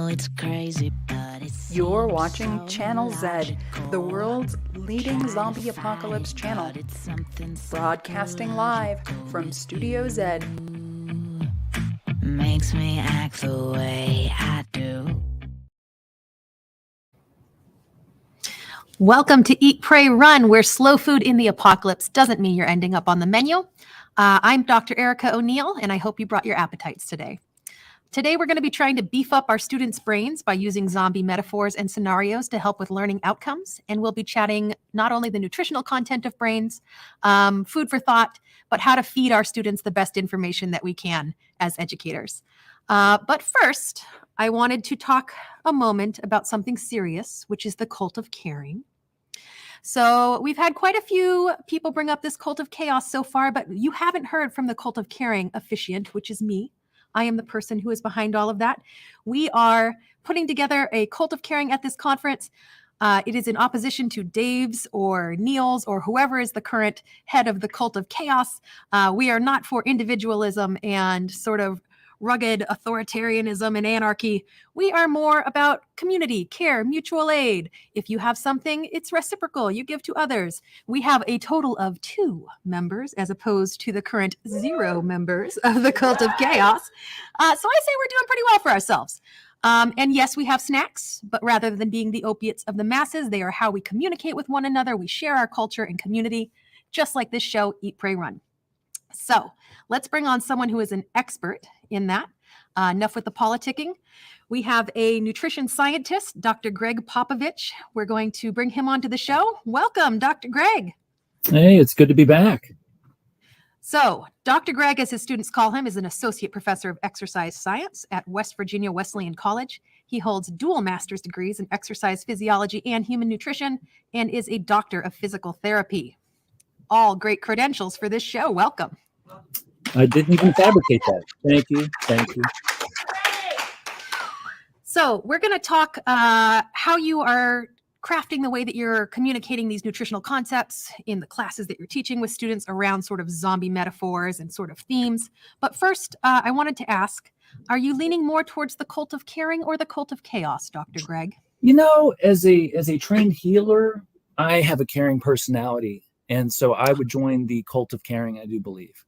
know it's crazy, but it's You're watching Channel Z, the world's leading zombie apocalypse channel, broadcasting live from Studio Z. Makes me act the way I do. Welcome to Eat, Pray, Run, where slow food in the apocalypse doesn't mean you're ending up on the menu. I'm Dr. Erica O'Neill, and I hope you brought your appetites today. Today, we're going to be trying to beef up our students' brains by using zombie metaphors and scenarios to help with learning outcomes. And we'll be chatting not only the nutritional content of brains, food for thought, but how to feed our students the best information that we can as educators. But first, I wanted to talk a moment about something serious, which is the cult of caring. So we've had quite a few people bring up this cult of chaos so far, but you haven't heard from the cult of caring officiant, which is me. I am the person who is behind all of that. We are putting together a cult of caring at this conference. It is in opposition to Dave's or Neil's or whoever is the current head of the cult of chaos. We are not for individualism and sort of rugged authoritarianism and anarchy. We are more about community, care, mutual aid. If you have something, it's reciprocal. You give to others. We have a total of 2 members as opposed to the current 0 members of the cult of chaos. So I say we're doing pretty well for ourselves. And yes, we have snacks, but rather than being the opiates of the masses, they are how we communicate with one another. We share our culture and community, just like this show, Eat, Pray, Run. So let's bring on someone who is an expert in that. Enough with the politicking. We have a nutrition scientist, Dr. Greg Popovich. We're going to bring him onto the show. Welcome, Dr. Greg. Hey, it's good to be back. So Dr. Greg, as his students call him, is an associate professor of exercise science at West Virginia Wesleyan College. He holds dual master's degrees in exercise physiology and human nutrition and is a doctor of physical therapy. All great credentials for this show. Welcome. I didn't even fabricate that. Thank you. Thank you. So we're going to talk how you are crafting the way that you're communicating these nutritional concepts in the classes that you're teaching with students around sort of zombie metaphors and sort of themes. But first, I wanted to ask, are you leaning more towards the cult of caring or the cult of chaos, Dr. Greg? You know, as a trained healer, I have a caring personality. And so I would join the cult of caring, I do believe.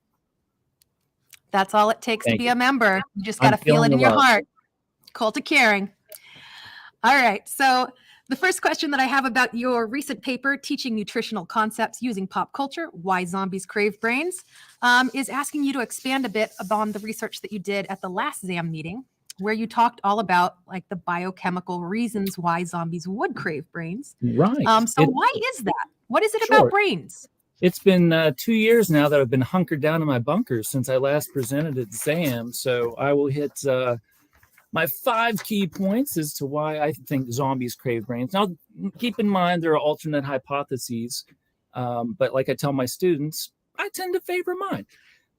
That's all it takes to be a member. You just got to I'm feel it feeling in your love. heart. Cult of caring. All right. So the first question that I have about your recent paper, Teaching Nutritional Concepts Using Pop Culture, Why Zombies Crave Brains, is asking you to expand a bit upon the research that you did at the last ZAM meeting, where you talked all about like the biochemical reasons why zombies would crave brains. Right. Why is that? What is it about brains? It's been 2 years now that I've been hunkered down in my bunker since I last presented at ZAM. So I will hit my 5 key points as to why I think zombies crave brains. Now, keep in mind there are alternate hypotheses, but like I tell my students, I tend to favor mine.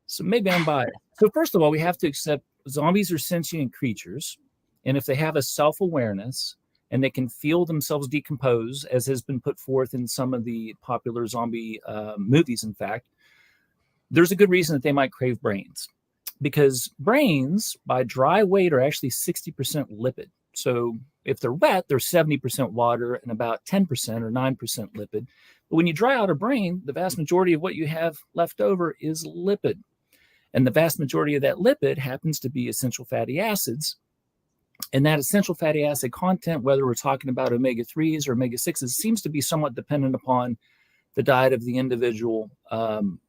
So maybe I'm biased. So first of all, we have to accept zombies are sentient creatures. And if they have a self-awareness and they can feel themselves decompose, as has been put forth in some of the popular zombie movies, in fact, there's a good reason that they might crave brains. Because brains, by dry weight, are actually 60% lipid. So if they're wet, they're 70% water and about 10% or 9% lipid. But when you dry out a brain, the vast majority of what you have left over is lipid. And the vast majority of that lipid happens to be essential fatty acids. And that essential fatty acid content, whether we're talking about omega-3s or omega-6s, seems to be somewhat dependent upon the diet of the individual and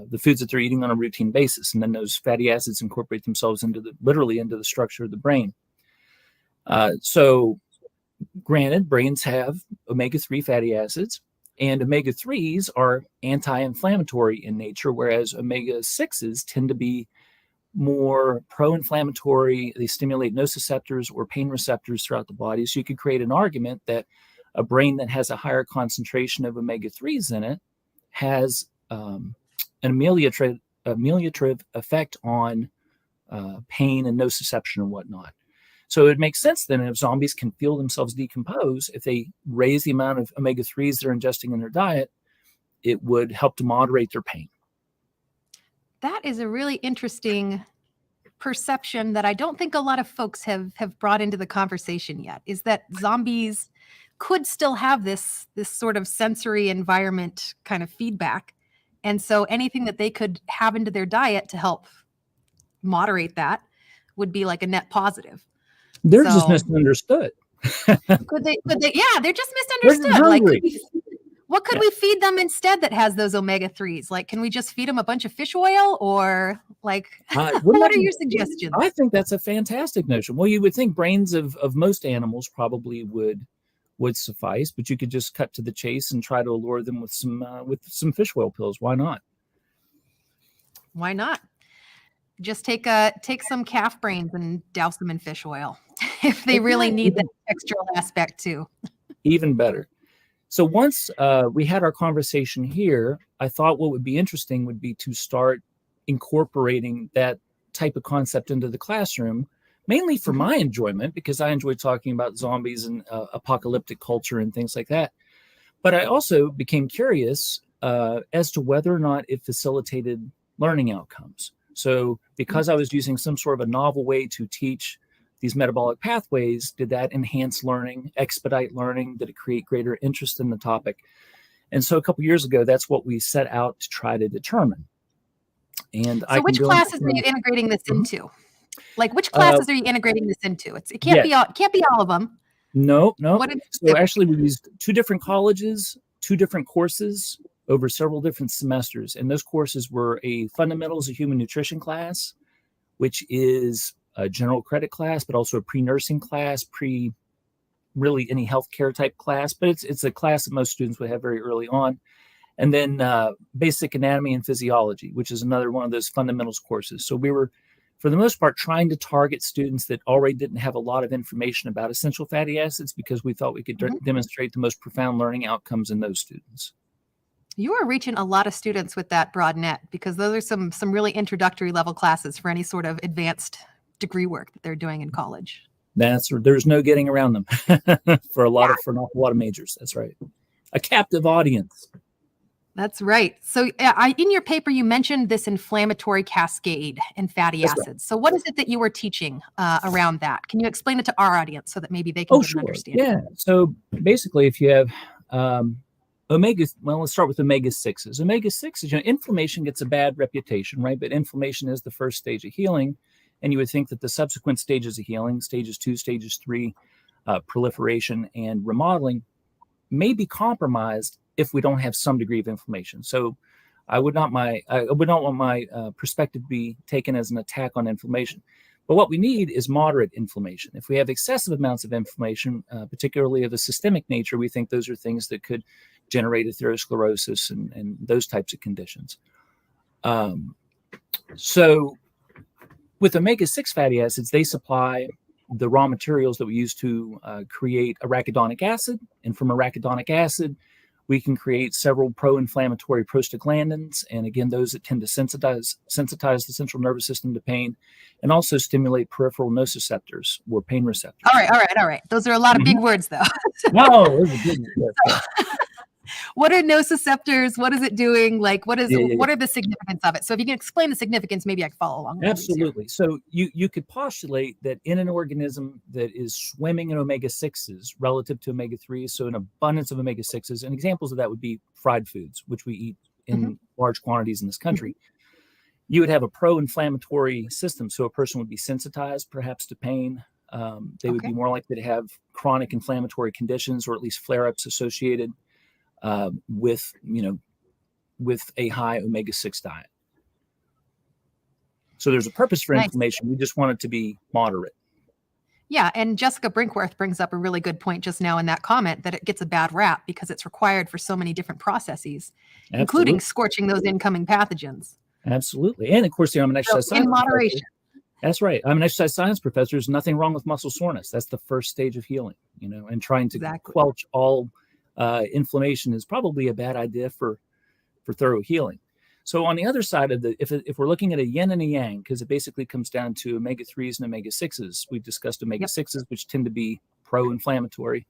the foods that they're eating on a routine basis. And then those fatty acids incorporate themselves literally into the structure of the brain. So granted, brains have omega-3 fatty acids, and omega-3s are anti-inflammatory in nature, whereas omega-6s tend to be more pro-inflammatory. They stimulate nociceptors or pain receptors throughout the body. So you could create an argument that a brain that has a higher concentration of omega-3s in it has an ameliorative effect on pain and nociception and whatnot. So it makes sense then if zombies can feel themselves decompose, if they raise the amount of omega-3s they're ingesting in their diet, it would help to moderate their pain. That is a really interesting perception that I don't think a lot of folks have brought into the conversation yet, is that zombies could still have this sort of sensory environment kind of feedback. And so anything that they could have into their diet to help moderate that would be like a net positive. They're just misunderstood. Could they? Yeah, they're just misunderstood. Like, what could we feed them instead that has those omega-3s? Like, can we just feed them a bunch of fish oil, or like, what are your suggestions? I think that's a fantastic notion. Well, you would think brains of most animals probably would suffice, but you could just cut to the chase and try to allure them with some fish oil pills. Why not? Why not? Just take some calf brains and douse them in fish oil if they really need that textural aspect too. Even better. So once we had our conversation here, I thought what would be interesting would be to start incorporating that type of concept into the classroom, mainly for my enjoyment, because I enjoy talking about zombies and apocalyptic culture and things like that. But I also became curious as to whether or not it facilitated learning outcomes. So because I was using some sort of a novel way to teach these metabolic pathways, did that enhance learning, expedite learning? Did it create greater interest in the topic? And so a couple of years ago, that's what we set out to try to determine. And so which classes are you integrating this into? Like, which classes are you integrating this into? It can't be all of them. No. So actually, we used 2 different colleges, 2 different courses over several different semesters. And those courses were a Fundamentals of Human Nutrition class, which is a general credit class, but also a pre-nursing class, really any healthcare type class. But it's a class that most students would have very early on. And then basic anatomy and physiology, which is another one of those fundamentals courses. So we were, for the most part, trying to target students that already didn't have a lot of information about essential fatty acids, because we thought we could demonstrate the most profound learning outcomes in those students. You are reaching a lot of students with that broad net, because those are some really introductory level classes for any sort of advanced degree work that they're doing in college. There's no getting around them for an awful lot of majors. That's right. A captive audience. That's right. So in your paper, you mentioned this inflammatory cascade and fatty acids. Right. So what is it that you were teaching around that? Can you explain it to our audience so that maybe they can get an understanding? Yeah. So basically, if you have let's start with omega-6s. Omega-6s, inflammation gets a bad reputation, right? But inflammation is the first stage of healing. And you would think that the subsequent stages of healing, stages 2, stages 3, proliferation and remodeling, may be compromised if we don't have some degree of inflammation. So I would not want my perspective to be taken as an attack on inflammation. But what we need is moderate inflammation. If we have excessive amounts of inflammation, particularly of a systemic nature, we think those are things that could generate atherosclerosis and those types of conditions. So with omega-6 fatty acids, they supply the raw materials that we use to create arachidonic acid. And from arachidonic acid, we can create several pro-inflammatory prostaglandins. And again, those that tend to sensitize the central nervous system to pain, and also stimulate peripheral nociceptors or pain receptors. All right. Those are a lot of big words, though. No, those are good words. What are nociceptors? What is it doing? Like, what are the significance of it? So if you can explain the significance, maybe I can follow along. Absolutely. So you could postulate that in an organism that is swimming in omega-6s relative to omega-3s, so an abundance of omega-6s, and examples of that would be fried foods, which we eat in large quantities in this country. You would have a pro-inflammatory system. So a person would be sensitized perhaps to pain. They would be more likely to have chronic inflammatory conditions, or at least flare-ups associated with a high omega-6 diet. So there's a purpose for inflammation. We just want it to be moderate. Yeah, and Jessica Brinkworth brings up a really good point just now in that comment, that it gets a bad rap because it's required for so many different processes, including scorching those incoming pathogens. Absolutely. And of course, I'm an exercise science in moderation. That's right. I'm an exercise science professor. There's nothing wrong with muscle soreness. That's the first stage of healing, and trying to quelch all inflammation is probably a bad idea for thorough healing. So on the other side of if we're looking at a yin and a yang, because it basically comes down to omega-3s and omega-6s. We've discussed omega-6s, which tend to be pro-inflammatory.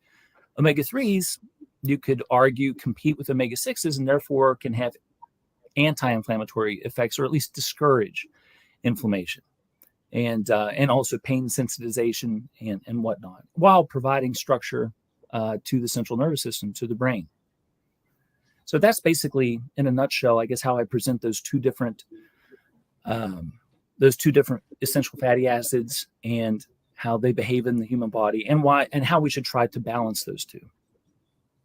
Omega-3s, you could argue, compete with omega-6s and therefore can have anti-inflammatory effects, or at least discourage inflammation. and also pain sensitization and whatnot, while providing structure to the central nervous system, to the brain. So that's basically, in a nutshell, I guess, how I present those two different essential fatty acids and how they behave in the human body, and why, and how we should try to balance those two.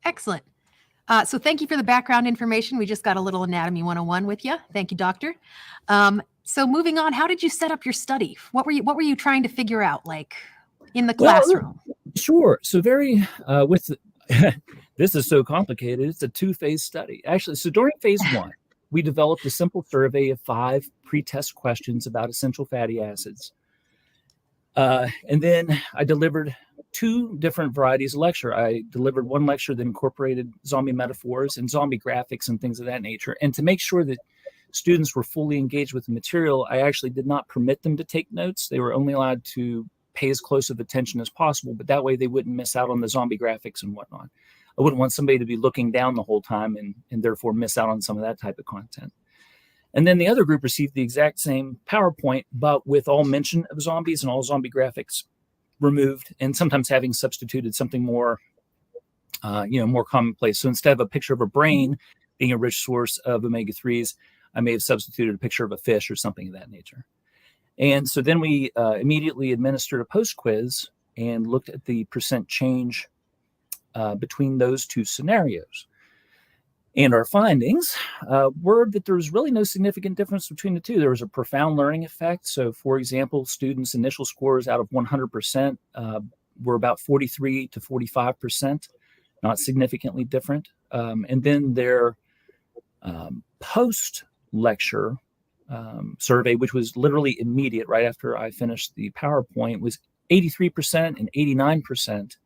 Excellent. So thank you for the background information. We just got a little Anatomy 101 with you. Thank you, Doctor. So moving on, how did you set up your study? What were you trying to figure out, like in the classroom? Well, sure. So this is so complicated. It's a 2-phase study, actually. So during phase 1, we developed a simple survey of 5 pre-test questions about essential fatty acids. And then I delivered 2 different varieties of lecture. I delivered one lecture that incorporated zombie metaphors and zombie graphics and things of that nature. And to make sure that students were fully engaged with the material, I actually did not permit them to take notes. They were only allowed to pay as close of attention as possible, but that way they wouldn't miss out on the zombie graphics and whatnot. I wouldn't want somebody to be looking down the whole time and therefore miss out on some of that type of content. And then the other group received the exact same PowerPoint, but with all mention of zombies and all zombie graphics removed, and sometimes having substituted something more, more commonplace. So instead of a picture of a brain being a rich source of omega-3s, I may have substituted a picture of a fish or something of that nature. And so then we immediately administered a post-quiz and looked at the percent change between those 2 scenarios. And our findings were that there was really no significant difference between the 2. There was a profound learning effect. So, for example, students' initial scores out of 100% were about 43 to 45%, not significantly different. And then their post-lecture survey, which was literally immediate right after I finished the PowerPoint, was 83% and 89%.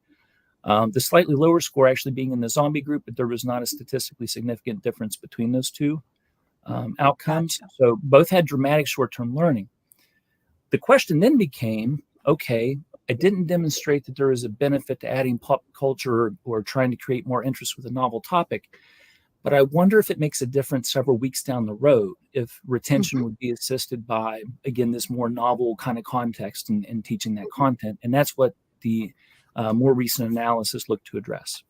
The slightly lower score actually being in the zombie group, but there was not a statistically significant difference between those 2 outcomes. Gotcha. So both had dramatic short-term learning. The question then became, okay, I didn't demonstrate that there is a benefit to adding pop culture or trying to create more interest with a novel topic, but I wonder if it makes a difference several weeks down the road, if retention would be assisted by, again, this more novel kind of context and teaching that content. And that's what the more recent analysis looked to address.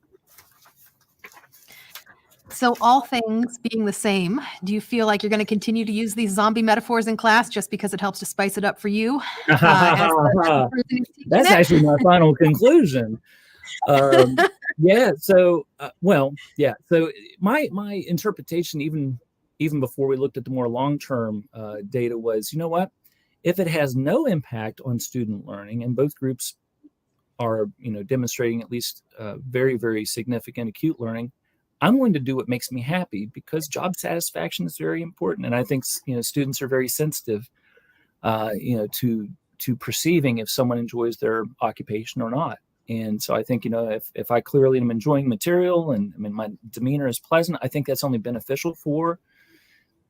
So all things being the same, do you feel like you're going to continue to use these zombie metaphors in class just because it helps to spice it up for you? That's actually my final conclusion. Yeah. So, So my interpretation, even before we looked at the more long-term data, was, you know what? If it has no impact on student learning, and both groups are, demonstrating at least very, very significant acute learning, I'm going to do what makes me happy, because job satisfaction is very important. And I think, students are very sensitive, to perceiving if someone enjoys their occupation or not. And so I think, if I clearly am enjoying material and my demeanor is pleasant, I think that's only beneficial for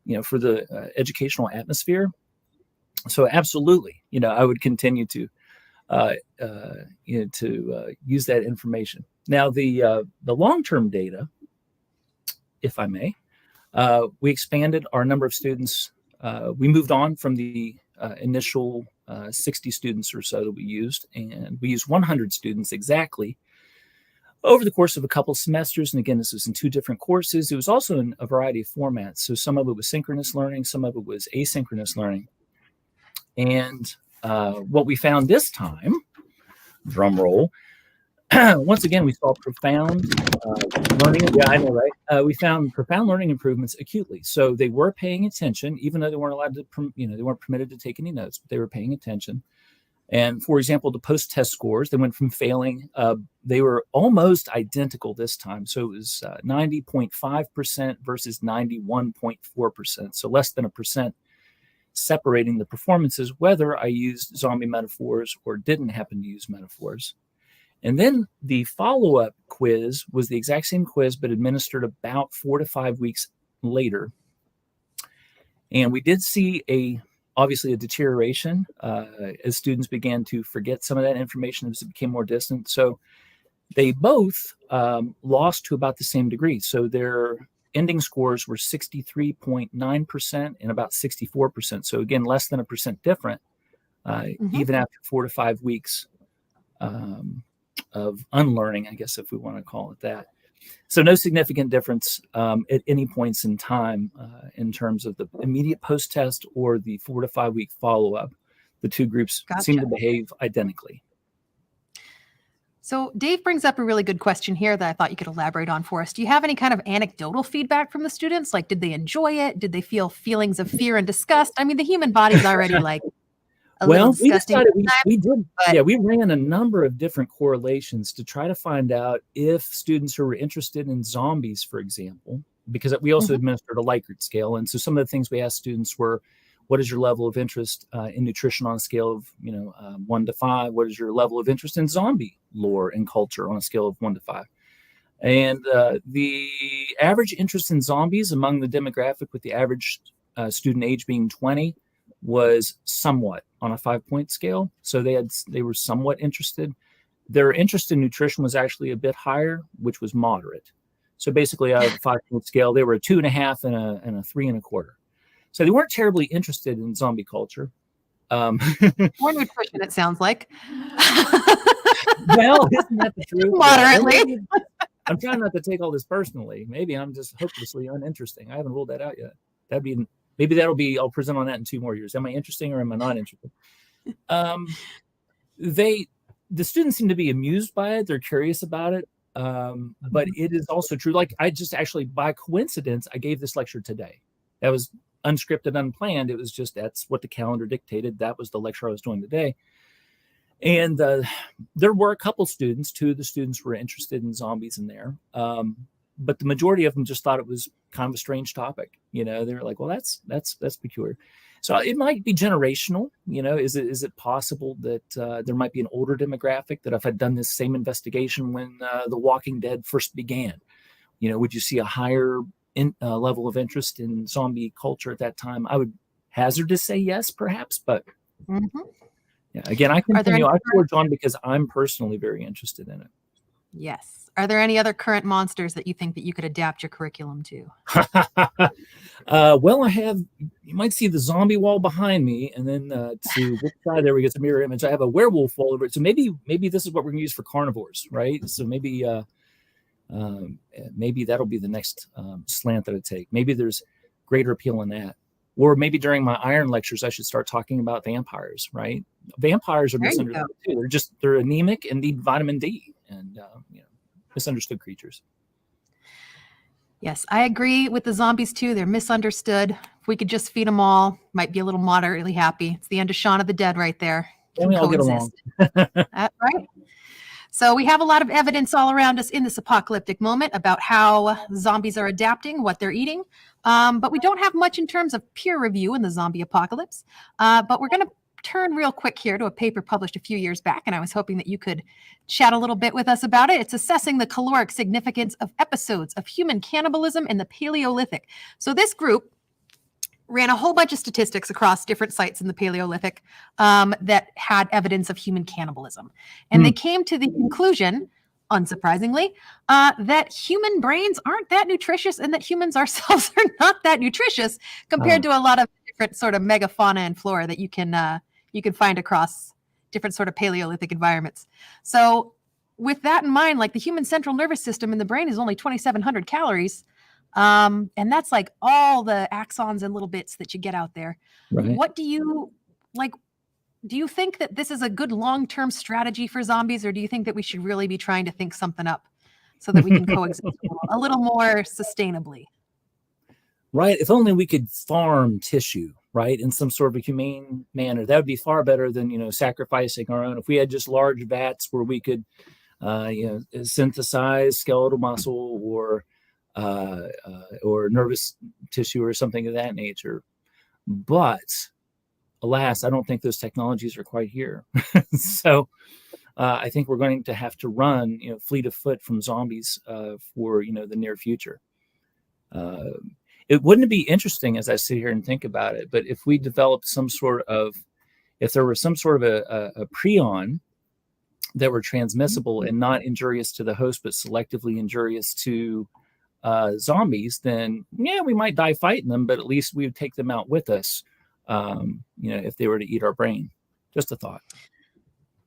the educational atmosphere. So absolutely, I would continue to use that information. Now, the long-term data, if I may, we expanded our number of students. We moved on from the initial 60 students or so that we used, and we used 100 students exactly over the course of a couple of semesters. And again, this was in 2 different courses. It was also in a variety of formats. So some of it was synchronous learning, some of it was asynchronous learning. And what we found this time, drum roll, once again, we saw profound learning. Yeah, I know, right? We found profound learning improvements acutely. So they were paying attention, even though they weren't allowed to, they weren't permitted to take any notes, but they were paying attention. And for example, the post-test scores, they went from failing, they were almost identical this time. So it was 90.5% versus 91.4%. So less than 1% separating the performances, whether I used zombie metaphors or didn't happen to use metaphors. And then the follow-up quiz was the exact same quiz, but administered about 4 to 5 weeks later. And we did see obviously a deterioration as students began to forget some of that information as it became more distant. So they both lost to about the same degree. So their ending scores were 63.9% and about 64%. So again, less than 1% different even after 4 to 5 weeks of unlearning, I guess, if we want to call it that. So no significant difference at any points in time in terms of the immediate post-test or the 4 to 5 week follow-up. The two groups seem to behave identically. So Dave brings up a really good question here that I thought you could elaborate on for us. Do you have any kind of anecdotal feedback from the students? Like, did they enjoy it? Did they feel feelings of fear and disgust? I mean, the human body's already like a little disgusting. We ran a number of different correlations to try to find out if students who were interested in zombies, for example, because we also administered a Likert scale. And so some of the things we asked students were, what is your level of interest in nutrition on a scale of 1 to 5? What is your level of interest in zombie lore and culture on a scale of 1 to 5? And the average interest in zombies among the demographic with the average student age being 20 was somewhat on a 5-point scale. So they were somewhat interested. Their interest in nutrition was actually a bit higher, which was moderate. So basically out of the 5-point scale, they were a 2.5 and a 3 1/4. So they weren't terribly interested in zombie culture. More nutrition, it sounds like. Well, isn't that the truth? Moderately. I'm trying not to take all this personally. Maybe I'm just hopelessly uninteresting. I haven't ruled that out yet. I'll present on that in 2 more years. Am I interesting or am I not interested? The students seem to be amused by it. They're curious about it. But it is also true. Like I just actually, by coincidence, I gave this lecture today. That was unscripted, unplanned. It was just, that's what the calendar dictated. That was the lecture I was doing today. And there were a couple students, 2 of the students were interested in zombies in there. But the majority of them just thought it was kind of a strange topic. They were like, well, that's peculiar. So it might be generational. Is it possible that there might be an older demographic that if I'd done this same investigation when The Walking Dead first began, would you see a higher level of interest in zombie culture at that time? I would hazard to say yes, perhaps, but yeah, again, I forge on because I'm personally very interested in it. Yes. Are there any other current monsters that you think that you could adapt your curriculum to? Well, you might see the zombie wall behind me, and then to which side there we get a mirror image. I have a werewolf wall over it. So maybe this is what we're going to use for carnivores, right? So maybe that'll be the next slant that I take. Maybe there's greater appeal in that. Or maybe during my iron lectures, I should start talking about vampires, right? Vampires are misunderstood too. They're anemic and need vitamin D, and misunderstood creatures. Yes, I agree with the zombies too. They're misunderstood. If we could just feed them all, might be a little moderately happy. It's the end of Shaun of the Dead right there. And we all get along. Right? So we have a lot of evidence all around us in this apocalyptic moment about how zombies are adapting, what they're eating. But we don't have much in terms of peer review in the zombie apocalypse. But we're going to turn real quick here to a paper published a few years back, and I was hoping that you could chat a little bit with us about it. It's assessing the caloric significance of episodes of human cannibalism in the Paleolithic. So this group ran a whole bunch of statistics across different sites in the Paleolithic that had evidence of human cannibalism. And they came to the conclusion, unsurprisingly, that human brains aren't that nutritious and that humans ourselves are not that nutritious compared to a lot of different sort of megafauna and flora that you can find across different sort of Paleolithic environments. So with that in mind, like the human central nervous system in the brain is only 2,700 calories. And that's like all the axons and little bits that you get out there. Right. What do you like? Do you think that this is a good long-term strategy for zombies, or do you think that we should really be trying to think something up so that we can coexist a little more sustainably? Right. If only we could farm tissue, right, in some sort of a humane manner. That would be far better than, sacrificing our own. If we had just large vats where we could, synthesize skeletal muscle or nervous tissue or something of that nature. But alas, I don't think those technologies are quite here. So I think we're going to have to run, fleet of foot from zombies for, the near future. It wouldn't be interesting as I sit here and think about it, but if we developed if there were some sort of a prion that were transmissible and not injurious to the host, but selectively injurious to zombies, then we might die fighting them, but at least we would take them out with us, if they were to eat our brain. Just a thought.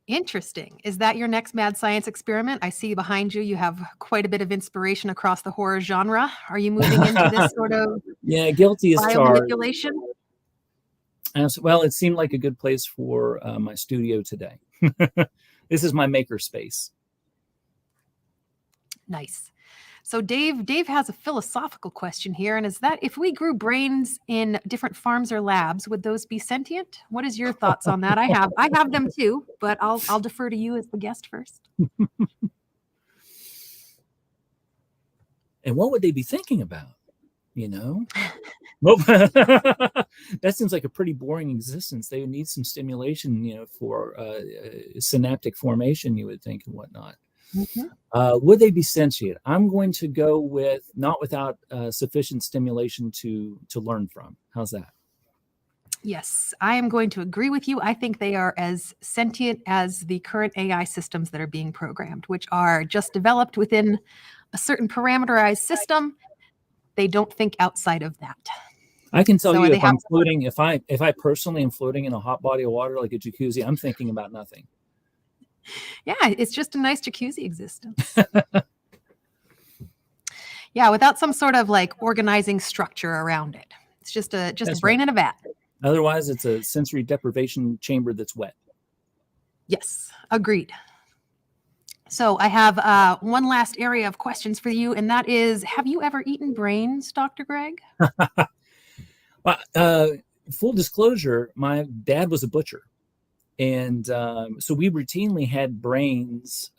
Interesting. Is that your next mad science experiment? I see behind you, you have quite a bit of inspiration across the horror genre. Are you moving into this sort of Yeah, guilty as charged. biomanipulation? Well, it seemed like a good place for my studio today. This is my maker space. Nice. So Dave has a philosophical question here, and is that if we grew brains in different farms or labs, would those be sentient? What is your thoughts on that? I have them too, but I'll defer to you as the guest first. And what would they be thinking about? Nope. That seems like a pretty boring existence. They would need some stimulation, for synaptic formation, you would think, and whatnot. Mm-hmm. Would they be sentient? I'm going to go with not without sufficient stimulation to learn from. How's that? Yes, I am going to agree with you. I think they are as sentient as the current AI systems that are being programmed, which are just developed within a certain parameterized system. They don't think outside of that. I can tell you if I'm floating, if I personally am floating in a hot body of water like a jacuzzi, I'm thinking about nothing. Yeah, it's just a nice jacuzzi existence. Yeah, without some sort of like organizing structure around it. It's just a brain in a vat. Otherwise, it's a sensory deprivation chamber that's wet. Yes, agreed. So I have one last area of questions for you, and that is, have you ever eaten brains, Dr. Greg? Full disclosure, my dad was a butcher. And so we routinely had brains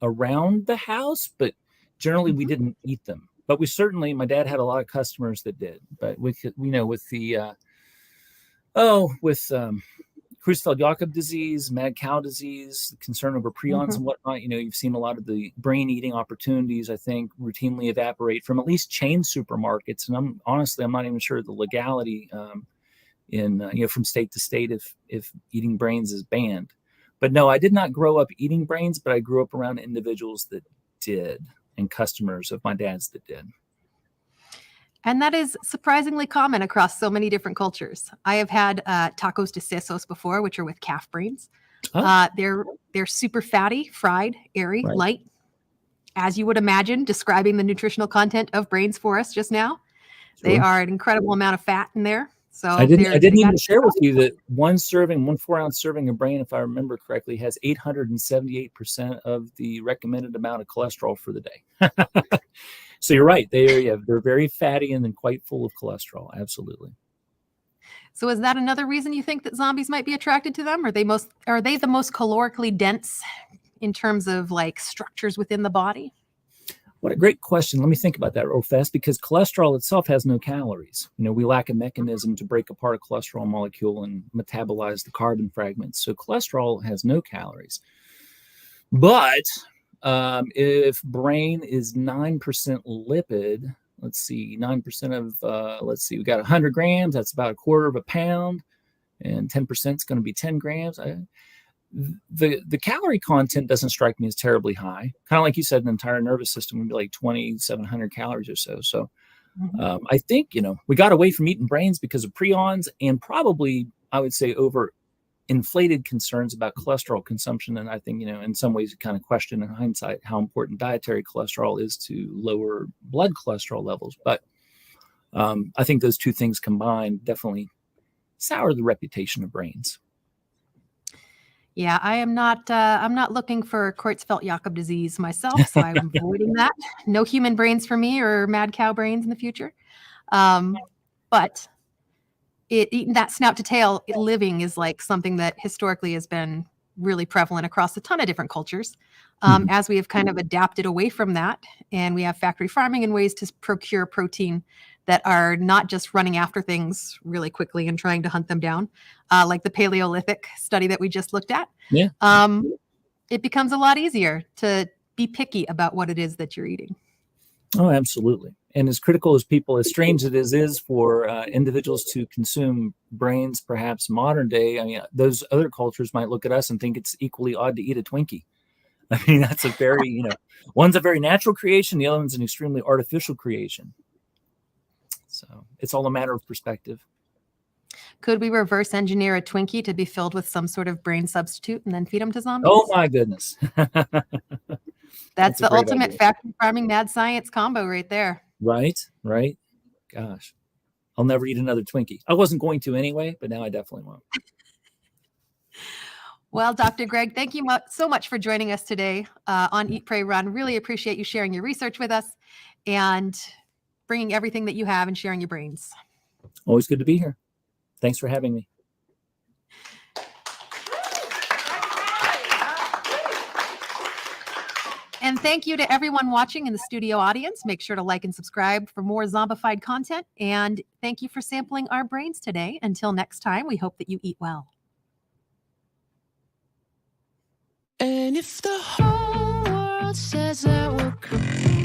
around the house, but generally we didn't eat them. But my dad had a lot of customers that did. But with Creutzfeldt-Jakob disease, mad cow disease, concern over prions and whatnot, you've seen a lot of the brain eating opportunities, I think, routinely evaporate from at least chain supermarkets. And I'm not even sure the legality from state to state if eating brains is banned. But no, I did not grow up eating brains, but I grew up around individuals that did and customers of my dad's that did. And that is surprisingly common across so many different cultures. I have had tacos de sesos before, which are with calf brains. Oh. They're super fatty, fried, airy, right. Light. As you would imagine, describing the nutritional content of brains for us just now. Sure. They are an incredible amount of fat in there. So I didn't even share with you that one 4-ounce serving of brain, if I remember correctly, has 878% of the recommended amount of cholesterol for the day. So you're right. They're very fatty and then quite full of cholesterol. Absolutely. So is that another reason you think that zombies might be attracted to them? Are they the most calorically dense in terms of like structures within the body? What a great question. Let me think about that real fast, because cholesterol itself has no calories. We lack a mechanism to break apart a cholesterol molecule and metabolize the carbon fragments. So cholesterol has no calories. But if brain is 9% lipid, 9% of, we got 100 grams, that's about a quarter of a pound, and 10% is going to be 10 grams. The calorie content doesn't strike me as terribly high. Kind of like you said, the entire nervous system would be like 2,700 calories or so. So I think, we got away from eating brains because of prions and probably, I would say, over inflated concerns about cholesterol consumption. And I think, in some ways, kind of question in hindsight how important dietary cholesterol is to lower blood cholesterol levels. But I think those two things combined definitely sour the reputation of brains. Yeah, I'm not looking for Creutzfeldt-Jakob disease myself, so I'm avoiding that. No human brains for me or mad cow brains in the future. But eating that snout to tail living is like something that historically has been really prevalent across a ton of different cultures. As we have kind of adapted away from that, and we have factory farming and ways to procure protein that are not just running after things really quickly and trying to hunt them down, like the Paleolithic study that we just looked at. Yeah. It becomes a lot easier to be picky about what it is that you're eating. Oh, absolutely. And as critical as strange it is for individuals to consume brains, perhaps modern day, I mean, those other cultures might look at us and think it's equally odd to eat a Twinkie. I mean, that's a very, one's a very natural creation. The other one's an extremely artificial creation. So it's all a matter of perspective. Could we reverse engineer a Twinkie to be filled with some sort of brain substitute and then feed them to zombies? Oh my goodness. That's a the great ultimate idea. factory farming mad science combo right there. Right. Gosh, I'll never eat another Twinkie. I wasn't going to anyway, but now I definitely won't. Well, Dr. Greg, thank you so much for joining us today on Eat, Pray, Run. Really appreciate you sharing your research with us and bringing everything that you have and sharing your brains. Always good to be here. Thanks for having me. And thank you to everyone watching in the studio audience. Make sure to like and subscribe for more zombified content. And thank you for sampling our brains today. Until next time, we hope that you eat well. And if the whole world says that we're crazy,